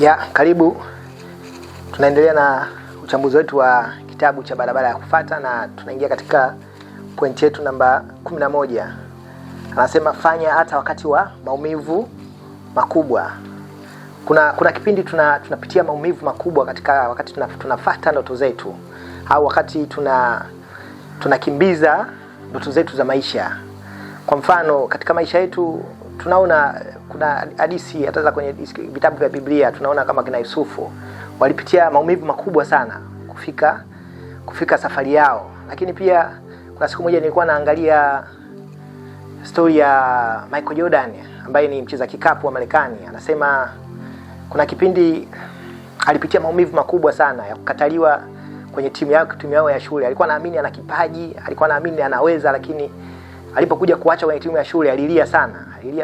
Karibu. Tunaendelea na uchambuzi wetu wa kitabu cha Barabara ya Kufuata na tunaingia katika point yetu namba 11. Anasema fanya hata wakati wa maumivu makubwa. Kuna kipindi tunapitia maumivu makubwa katika wakati tunafuata ndoto zetu au wakati tunakimbiza ndoto zetu za maisha. Kwa mfano, katika maisha yetu tunaona kuna hadithi hata kwenye vitabu vya Biblia, tunaona kama kina Yusufu walipitia maumivu makubwa sana kufika safari yao. Lakini pia kuna siku moja nilikuwa naangalia story ya Michael Jordan ambaye ni mcheza kikapu wa Marekani. Anasema kuna kipindi alipitia maumivu makubwa sana ya kukataliwa kwenye timu yao ya shule. Alikuwa anaamini ana kipaji, alikuwa anaamini anaweza, lakini alipokuja kuacha kwenye timu ya shule alilia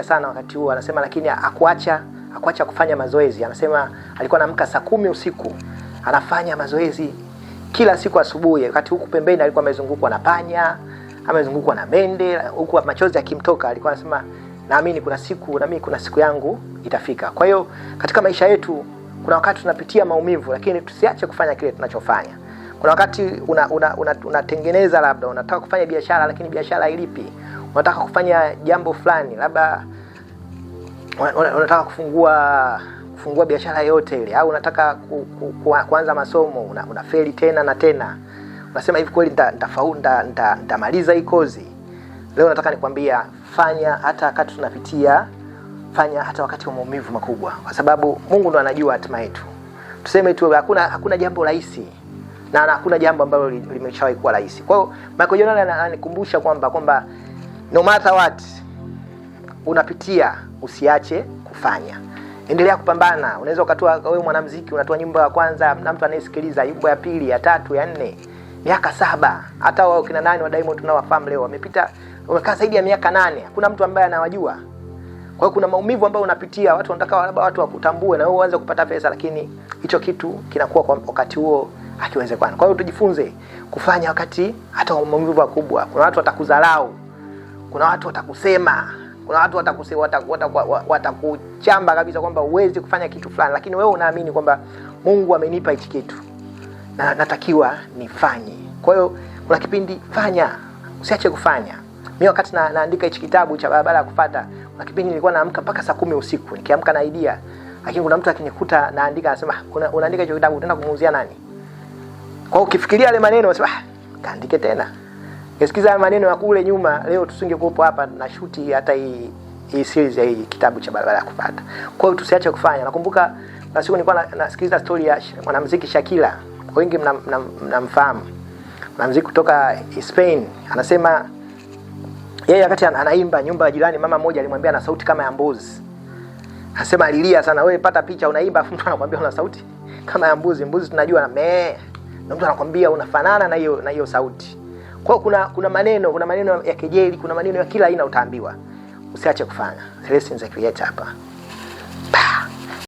sana wakati huo. Anasema lakini hakuacha kufanya mazoezi. Anasema alikuwa anaamka saa 10 usiku anafanya mazoezi kila siku asubuhi, wakati huku pembeni alikuwa amezungukwa na panya, amezungukwa na mende, huku machozi yakimtoka. Alikuwa anasema naamini kuna siku yangu itafika. Kwa hiyo katika maisha yetu kuna wakati tunapitia maumivu, lakini tusiache kufanya kile tunachofanya. Kuna wakati unatengeneza, labda unataka kufanya biashara lakini biashara hailipi. Unataka kufanya jambo fulani, labda unataka kufungua biashara yote ile, au unataka kuanza masomo, unafeli tena na tena. Unasema hivi, kweli nitafaulu, nitamaliza hii kozi. Leo nataka nikwambia fanya hata wakati tunapitia, fanya hata wakati wa maumivu makubwa, kwa sababu Mungu ndo anajua hatima yetu. Tuseme tu hakuna jambo rahisi na hakuna jambo ambalo limeshawahi kuwa rahisi. Kwa hiyo Michael Jordan ananikumbusha kwamba no matter what unapitia, usiache kufanya. Endelea kupambana. Unaweza ukatoa, wewe mwanamuziki unatoa nyimbo ya kwanza na mtu anayesikiliza, nyimbo ya pili, ya tatu, ya 4, miaka 7. Hata wao kina nani wa Diamond tunawafahamu leo wamekaa zaidi ya miaka 8. Hakuna mtu ambaye anawajua. Kwa hiyo kuna maumivu ambayo unapitia, watu wanataka labda watu wakutambue na wewe uanze kupata pesa, lakini hicho kitu kinakuwa kwa wakati huo hakiwezekani. Kwa hiyo tujifunze kufanya wakati hata maumivu makubwa. Kuna watu watakudharau, kuna watu watakusema, kuna watu watakuchamba kabisa kwamba huwezi kufanya kitu fulani, lakini wewe unaamini kwamba Mungu amenipa hichi kitu na natakiwa nifanye. Kwa hiyo kuna kipindi fanya, usiache kufanya. Mimi wakati naandika hichi kitabu cha Barabara ya Kufuata, kuna kipindi nilikuwa naamka mpaka saa 10 usiku nikiamka na idea, lakini kuna mtu akinikuta naandika anasema unaandika hicho kitabu utaenda kumuuzia nani? Kwa hiyo ukifikiria yale maneno unasema kaandike tena. Ukisikiza maneno ya kule nyuma, leo tusingekuwepo hapa na shoot hata hii series ya hii kitabu cha Barabara ya Kufuata. Kwa hiyo tusiache kufanya. Nakumbuka na siku nilikuwa nasikiliza story ya mwanamuziki Shakira. Wengi mnamfahamu. Mwanamuziki kutoka Spain. Anasema yeye wakati anaimba, nyumba ya jirani mama mmoja alimwambia ana sauti kama ya mbuzi. Anasema alilia sana. Wewe pata picha, unaimba afu mtu anakuambia una sauti kama ya mbuzi. Mbuzi tunajua na na mtu anakuambia unafanana na hiyo sauti. Kwa hiyo kuna maneno ya kejeli, kuna maneno ya kila aina utaambiwa. Usiache kufanya. Celestine the Creator hapa.